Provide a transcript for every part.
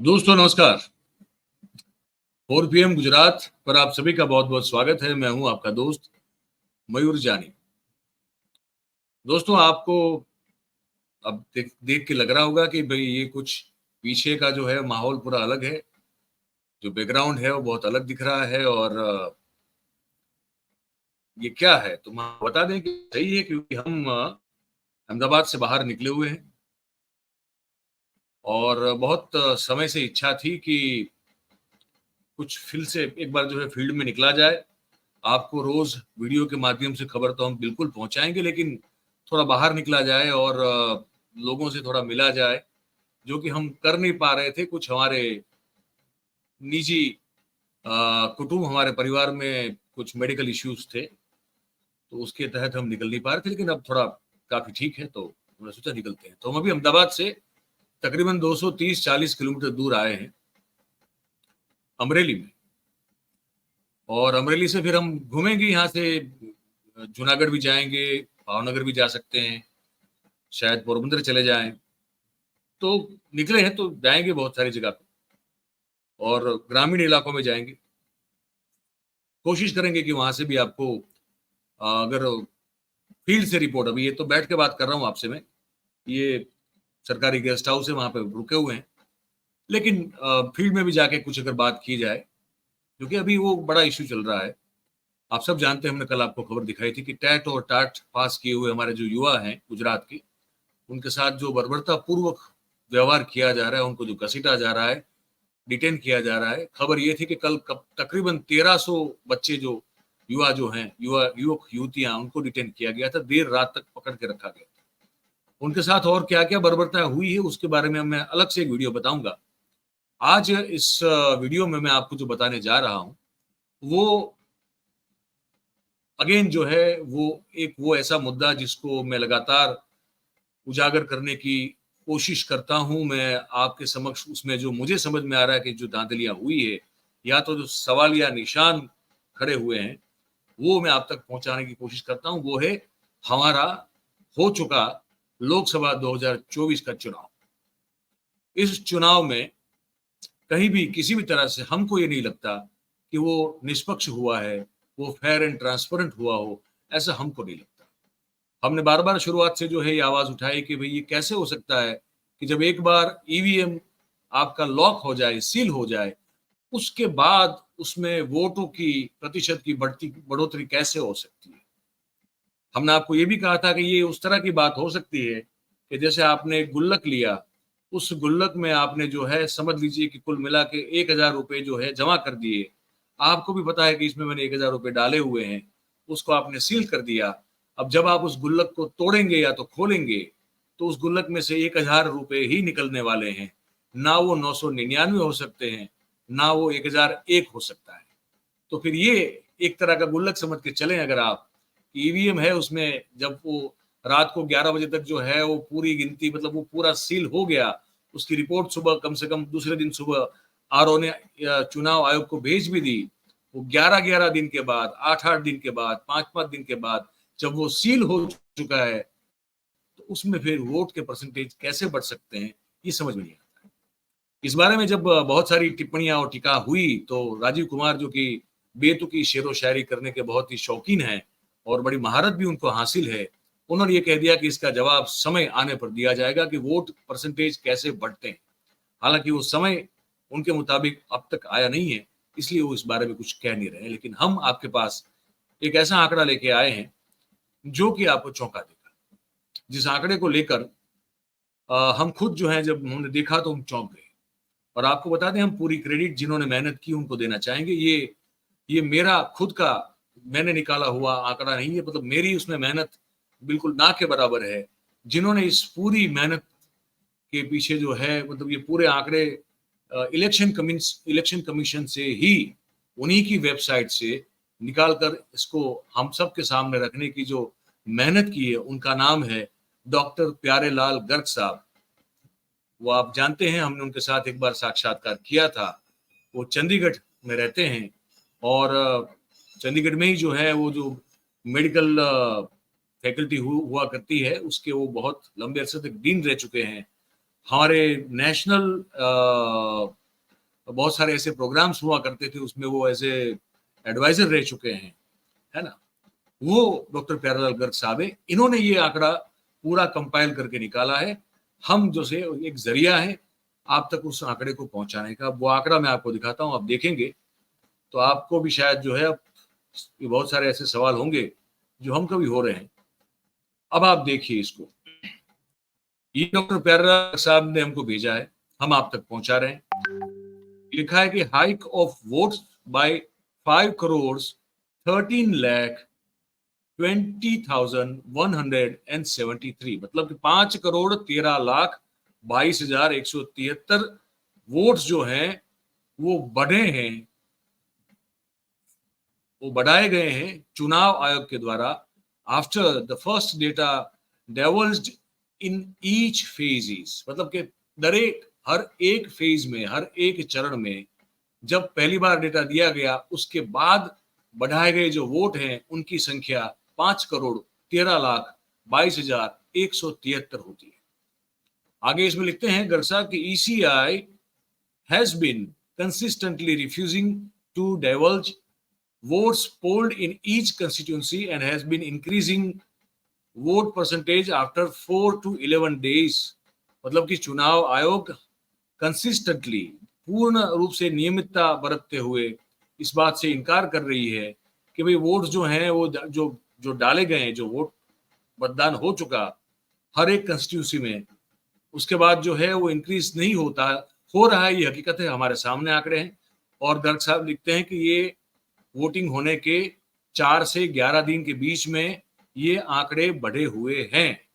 दोस्तों नमस्कार। 4 PM गुजरात पर आप सभी का बहुत बहुत स्वागत है। मैं हूं आपका दोस्त मयूर जानी। दोस्तों आपको अब देख देख के लग रहा होगा कि भाई ये कुछ पीछे का जो है माहौल पूरा अलग है, जो बैकग्राउंड है वो बहुत अलग दिख रहा है। और ये क्या है तो मैं बता दें कि सही है, क्योंकि हम अहमदाबाद से बाहर निकले हुए हैं और बहुत समय से इच्छा थी कि कुछ फिर से एक बार जो है फील्ड में निकला जाए। आपको रोज वीडियो के माध्यम से खबर तो हम बिल्कुल पहुंचाएंगे, लेकिन थोड़ा बाहर निकला जाए और लोगों से थोड़ा मिला जाए, जो कि हम कर नहीं पा रहे थे। कुछ हमारे निजी कुटुंब, हमारे परिवार में कुछ मेडिकल इश्यूज थे, तो उसके तहत हम निकल नहीं पा रहे थे। लेकिन अब थोड़ा काफी ठीक है, तो हमने सोचा निकलते हैं। तो हम अभी अहमदाबाद से तकरीबन 230-40 किलोमीटर दूर आए हैं, अमरेली में। और अमरेली से फिर हम घूमेंगे, यहाँ से जूनागढ़ भी जाएंगे, भावनगर भी जा सकते हैं, शायद पोरबंदर चले जाएं। तो निकले हैं तो जाएंगे बहुत सारी जगह पे और ग्रामीण इलाकों में जाएंगे। कोशिश करेंगे कि वहां से भी आपको अगर फील्ड से रिपोर्ट, अभी ये तो बैठ के बात कर रहा हूँ आपसे मैं, ये सरकारी गेस्ट हाउस है, वहां पे रुके हुए हैं। लेकिन फील्ड में भी जाके कुछ अगर बात की जाए, क्योंकि अभी वो बड़ा इश्यू चल रहा है। आप सब जानते हैं, हमने कल आपको खबर दिखाई थी कि टैट और टाट पास किए हुए हमारे जो युवा हैं गुजरात के, उनके साथ जो बर्बरता पूर्वक व्यवहार किया जा रहा है, उनको जो घसीटा जा रहा है, डिटेन किया जा रहा है। खबर ये थी कि कल तकरीबन 1300 बच्चे जो युवा जो हैं, युवक युवतियां, उनको डिटेन किया गया था, देर रात तक पकड़ के रखा गया था। उनके साथ और क्या क्या बर्बरता हुई है उसके बारे में मैं अलग से एक वीडियो बताऊंगा। आज इस वीडियो में मैं आपको जो बताने जा रहा हूं वो अगेन जो है वो ऐसा मुद्दा जिसको मैं लगातार उजागर करने की कोशिश करता हूं। मैं आपके समक्ष उसमें जो मुझे समझ में आ रहा है कि जो धांधलियां हुई है, या तो जो सवाल या निशान खड़े हुए हैं, वो मैं आप तक पहुंचाने की कोशिश करता हूं। वो है हमारा हो चुका लोकसभा 2024 का चुनाव। इस चुनाव में कहीं भी किसी भी तरह से हमको ये नहीं लगता कि वो निष्पक्ष हुआ है, वो फेयर एंड ट्रांसपेरेंट हुआ हो, ऐसा हमको नहीं लगता। हमने बार बार शुरुआत से जो है ये आवाज उठाई कि भाई ये कैसे हो सकता है कि जब एक बार ईवीएम आपका लॉक हो जाए, सील हो जाए, उसके बाद उसमें वोटों की प्रतिशत की बढ़ोतरी कैसे हो सकती है। हमने आपको ये भी कहा था कि ये उस तरह की बात हो सकती है कि जैसे आपने गुल्लक लिया, उस गुल्लक में आपने जो है समझ लीजिए कि कुल मिला के 1000 रुपए जो है जमा कर दिए। आपको भी पता है कि इसमें मैंने 1000 रुपए डाले हुए हैं, उसको आपने सील कर दिया। अब जब आप उस गुल्लक को तोड़ेंगे या तो खोलेंगे, तो उस गुल्लक में से 1000 रुपए ही निकलने वाले हैं। ना वो 999 हो सकते हैं, ना वो 1001 हो सकता है। तो फिर ये एक तरह का गुल्लक समझ के चलें। अगर आप ईवीएम है, उसमें जब वो रात को 11 बजे तक जो है वो पूरी गिनती, मतलब वो पूरा सील हो गया, उसकी रिपोर्ट सुबह कम से कम दूसरे दिन सुबह आरओ ने चुनाव आयोग को भेज भी दी। वो 11-11 दिन के बाद, 8-8 दिन के बाद, 5-5 दिन के बाद जब वो सील हो चुका है, तो उसमें फिर वोट के परसेंटेज कैसे बढ़ सकते हैं, ये समझ में नहीं आता है। इस बारे में जब बहुत सारी टिप्पणियां और टीका हुई, तो राजीव कुमार, जो कि बेतुकी शेरो शायरी करने के बहुत ही शौकीन हैं और बड़ी महारत भी उनको हासिल है, उन्होंने ये कह दिया कि इसका जवाब समय आने पर दिया जाएगा कि वोट परसेंटेज कैसे बढ़ते हैं। हालांकि वो समय उनके मुताबिक अब तक आया नहीं है, इसलिए वो इस बारे में कुछ कह नहीं रहे हैं। लेकिन हम आपके पास एक ऐसा आंकड़ा लेके आए हैं जो कि आपको चौंका देगा, जिस आंकड़े को लेकर हम खुद जो है जब हमने देखा तो हम चौंक गए। और आपको बता दें, हम पूरी क्रेडिट जिन्होंने मेहनत की उनको देना चाहेंगे। ये मेरा खुद का मैंने निकाला हुआ आंकड़ा नहीं है, मतलब मेरी उसमें मेहनत बिल्कुल ना के बराबर है। जिन्होंने इस पूरी मेहनत के पीछे जो है, मतलब ये पूरे आंकड़े इलेक्शन कमीशन से ही, उन्हीं की वेबसाइट से निकाल कर इसको हम सब के सामने रखने की जो मेहनत की है, उनका नाम है डॉक्टर प्यारेलाल गर्ग साहब। वो आप जानते हैं, हमने उनके साथ एक बार साक्षात्कार किया था। वो चंडीगढ़ में रहते हैं और चंडीगढ़ में ही जो है वो जो मेडिकल फैकल्टी हुआ करती है, उसके वो बहुत लंबे अरसे तक डीन रह चुके हैं। हमारे नेशनल बहुत सारे ऐसे प्रोग्राम्स हुआ करते थे, उसमें वो ऐसे एडवाइजर रह चुके हैं, है ना। वो डॉक्टर प्यारेलाल गर्ग साहब है, इन्होंने ये आंकड़ा पूरा कंपाइल करके निकाला है। हम जो से एक जरिया है आप तक उस आंकड़े को पहुंचाने का। वो आंकड़ा मैं आपको दिखाता हूं, आप देखेंगे तो आपको भी शायद जो है बहुत सारे ऐसे सवाल होंगे जो हम कभी हो रहे हैं। अब आप देखिए इसको, ये डॉक्टर प्यारेलाल साहब ने हमको भेजा है, हम आप तक पहुंचा रहे हैं। लिखा है कि hike of votes by 5 crore 13 lakh 20,173, मतलब कि 5 करोड़ 13 लाख 22,173 वोट्स जो हैं वो बढ़े हैं, वो बढ़ाए गए हैं चुनाव आयोग के द्वारा after the first data divulged in each phases. मतलब कि हर एक फेज में, हर एक चरण में जब पहली बार डेटा दिया गया उसके बाद बढ़ाए गए जो वोट हैं उनकी संख्या 5 करोड़ 13 लाख 22,173 होती है। आगे इसमें लिखते हैं गर्ग साहब कि ECI has been consistently refusing to divulge votes polled in each constituency and has been increasing vote percentage after 4 to 11 days। मतलब कि चुनाव आयोग कंसिस्टेंटली, पूर्ण रूप से नियमितता बरतते हुए इस बात से इनकार कर रही है कि भाई वोट जो हैं वो जो जो डाले गए हैं, जो वोट मतदान हो चुका हर एक कंस्टिट्यूंसी में, उसके बाद जो है वो इंक्रीज नहीं होता, हो रहा है। ये हकीकत है, हमारे सामने आंकड़े हैं। और गर्ग साहब लिखते हैं कि ये वोटिंग होने के 4 से 11 दिन के बीच में ये आंकड़े बढ़े हुए हैं।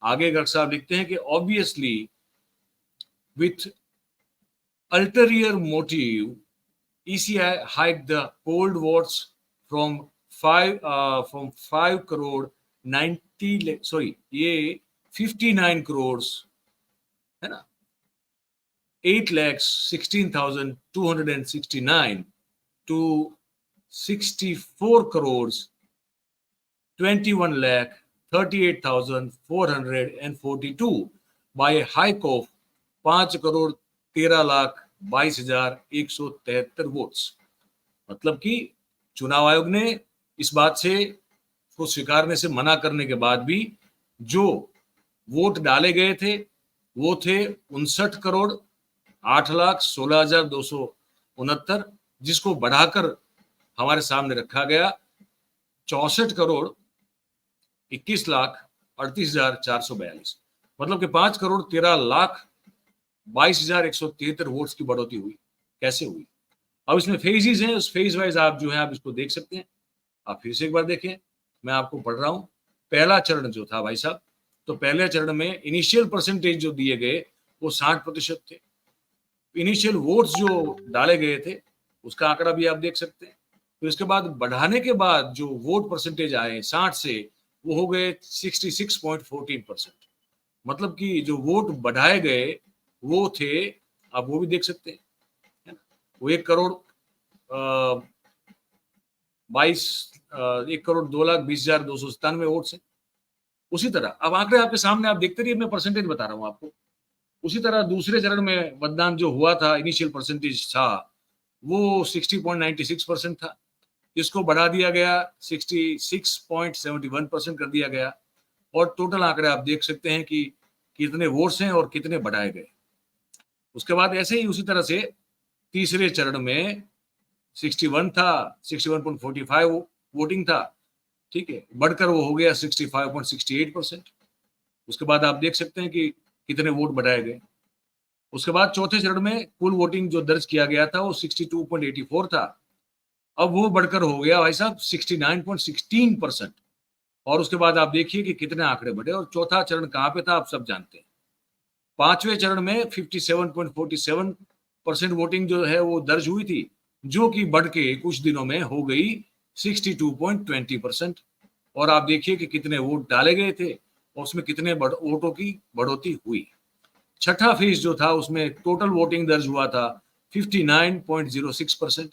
आगे गर्ग साहब लिखते हैं कि obviously with ulterior motive, ECI hiked the polled votes from 5 crore 59 crores, है ना, 8,16,269 to 64 crores 21 lakh 38,442 by a hike of 5 crore 13 lakh 22,173 votes. मतलब कि चुनाव आयोग ने इस बात से को स्वीकारने से मना करने के बाद भी जो वोट डाले गए थे वो थे 59 करोड़ 8,16,269, जिसको बढ़ाकर हमारे सामने रखा गया 64 करोड़ 21 लाख 38,442। मतलब कि 5 करोड़ 13 लाख 22,173 वोट्स की बढ़ोतरी हुई। कैसे हुई? अब इसमें फेजेस हैं, उस फेज वाइज आप जो है आप इसको देख सकते हैं। आप फिर से एक बार देखें, मैं आपको पढ़ रहा हूं। पहला चरण जो था भाई साहब, तो पहले चरण में इनिशियल परसेंटेज जो दिए गए वो 60% थे। इनिशियल वोट्स जो डाले गए थे उसका आंकड़ा भी आप देख सकते हैं। तो इसके बाद बढ़ाने के बाद जो वोट परसेंटेज आए 60 से वो हो गए 66.14%। मतलब कि जो वोट बढ़ाए गए वो थे, आप वो भी देख सकते हैं, है ना, वो 1 करोड़ 1,02,20,297 वोट्स हैं। उसी तरह अब आंकड़े आपके सामने, आप देखते रहिए, मैं परसेंटेज बता रहा हूं आपको। उसी तरह दूसरे चरण में मतदान जो हुआ था, इनिशियल परसेंटेज था वो 60.96% था, इसको बढ़ा दिया गया 66.71% कर दिया गया। और टोटल आंकड़े आप देख सकते हैं कि कितने वोट्स हैं और कितने बढ़ाए गए। उसके बाद ऐसे ही उसी तरह से तीसरे चरण में 61 था, 61.45 वोटिंग था, ठीक है, बढ़कर वो हो गया 65.68%। उसके बाद आप देख सकते हैं कि कितने वोट बढ़ाए गए। उसके बाद चौथे चरण में कुल वोटिंग जो दर्ज किया गया था वो 62.84 था, अब वो बढ़कर हो गया भाई साहब 69.16%। और उसके बाद आप देखिए कि कितने आंकड़े बढ़े। और चौथा चरण कहाँ पे था आप सब जानते हैं। पांचवें चरण में 57.47% वोटिंग जो है वो दर्ज हुई थी, जो कि बढ़ के कुछ दिनों में हो गई 62.20%। और आप देखिए कि कितने वोट डाले गए थे और उसमें कितने वोटों की बढ़ोतरी हुई। छठा फेज जो था उसमें टोटल वोटिंग दर्ज हुआ था 59.06%,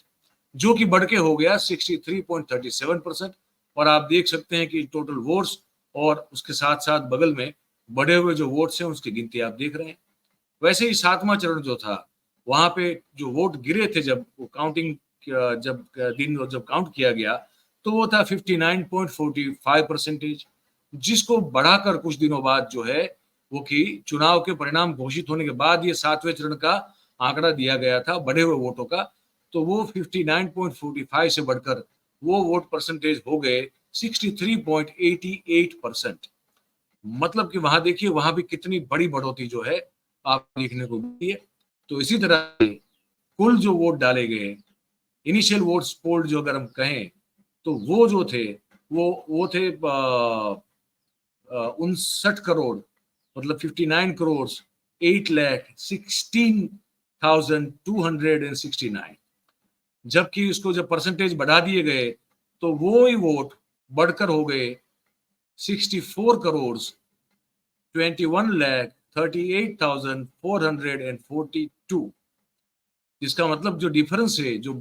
जो कि बढ़ के हो गया 63.37%। और आप देख सकते हैं कि टोटल वोट्स और उसके साथ साथ बगल में बढ़े हुए जो वोट्स हैं उसकी गिनती आप देख रहे हैं। वैसे ही 7वां चरण जो था, वहां पे जो वोट गिरे थे, जब वो काउंटिंग जब काउंट किया गया, तो वो था 59.45%, जिसको बढ़ाकर कुछ दिनों बाद जो है वो कि चुनाव के परिणाम घोषित होने के बाद ये 7वें चरण का आंकड़ा दिया गया था बढ़े हुए वोटों का, तो वो 59.45 से बढ़कर वो वोट परसेंटेज हो गए 63.88%। मतलब कि वहां देखिए, वहां भी कितनी बड़ी बढ़ोतरी जो है आप देखने को मिली है। तो इसी तरह कुल जो वोट डाले गए, इनिशियल वोट्स पोल्ड जो अगर हम कहें, तो वो जो थे वो थे 59 करोड़, मतलब 59 करोड़ 8,16,269। जबकि उसको जब परसेंटेज बढ़ा दिए गए, तो वो ही वोट बढ़कर हो गए 64 करोड़ 21,38,442। जिसका मतलब जो डिफरेंस है, जो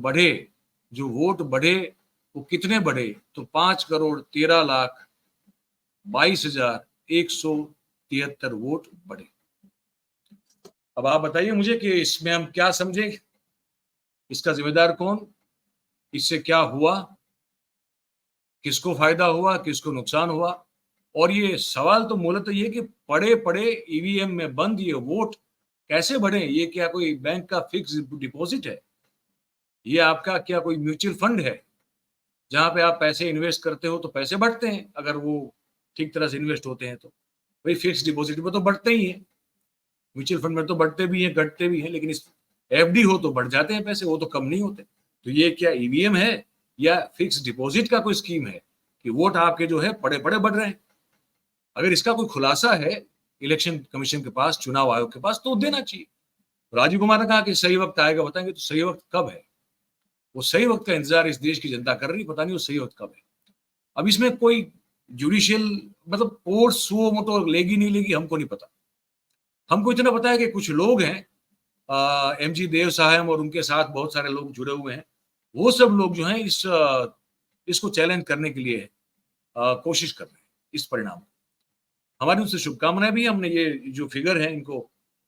वोट बढ़े, वो कितने बढ़े, तो 5,13,22,173 वोट बढ़े। अब आप बताइए मुझे कि इसमें हम क्या समझे, इसका जिम्मेदार कौन, इससे क्या हुआ, किसको फायदा हुआ, किसको नुकसान हुआ। और ये सवाल तो मूलतः ये कि पड़े पड़े ईवीएम में बंद ये वोट कैसे बढ़े? ये क्या कोई बैंक का फिक्स डिपॉजिट है? ये आपका क्या कोई म्यूचुअल फंड है जहां पे आप पैसे इन्वेस्ट करते हो तो पैसे बढ़ते हैं, अगर वो ठीक तरह से इन्वेस्ट होते हैं तो। भाई फिक्स डिपॉजिट में तो बढ़ते ही हैं, म्यूचुअल फंड में तो बढ़ते भी हैं, घटते भी हैं, लेकिन इस एफडी हो तो बढ़ जाते हैं पैसे, वो तो कम नहीं होते। तो ये क्या ईवीएम है या फिक्स डिपॉजिट का कोई स्कीम है कि वोट आपके जो है पड़े पड़े बढ़ रहे हैं? अगर इसका कोई खुलासा है इलेक्शन कमीशन के पास, चुनाव आयोग के पास, तो देना चाहिए। राजीव कुमार ने कहा कि सही वक्त आएगा, बताएंगे। तो सही वक्त कब है? वो सही वक्त का इंतजार इस देश की जनता कर रही, पता नहीं वो सही वक्त कब है। अब इसमें कोई जुडिशियल मतलब कोर्ट सुओ मोटो लेगी नहीं लेगी, हमको नहीं पता। हमको इतना पता है कि कुछ लोग हैं, एमजी देव साहब और उनके साथ बहुत सारे लोग जुड़े हुए हैं, वो सब लोग जो हैं इसको चैलेंज करने के लिए कोशिश कर रहे हैं इस परिणाम को। हमारी उनसे शुभकामनाएं भी, हमने ये जो फिगर है इनको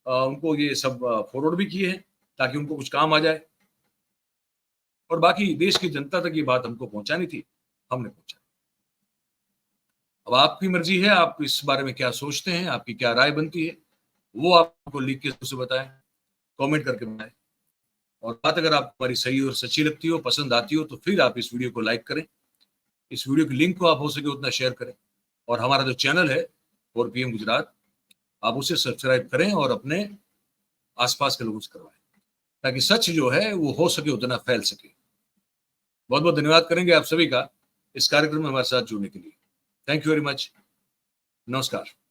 उनको ये सब फॉरवर्ड भी किए हैं ताकि उनको कुछ काम आ जाए, और बाकी देश की जनता तक ये बात हमको पहुंचानी थी, हमने पहुंचा। अब आपकी मर्जी है, आप इस बारे में क्या सोचते हैं, आपकी क्या राय बनती है, वो आपको लिख के उसे बताएं, कमेंट करके बताएं। और बात अगर आपको हमारी सही और सच्ची लगती हो, पसंद आती हो, तो फिर आप इस वीडियो को लाइक करें, इस वीडियो की लिंक को आप हो सके उतना शेयर करें, और हमारा जो चैनल है 4PM गुजरात, आप उसे सब्सक्राइब करें और अपने आसपास के लोगों से करवाएं, ताकि सच जो है वो हो सके उतना फैल सके। बहुत बहुत धन्यवाद करेंगे आप सभी का इस कार्यक्रम में हमारे साथ जुड़ने के लिए। Thank you very much. नमस्कार।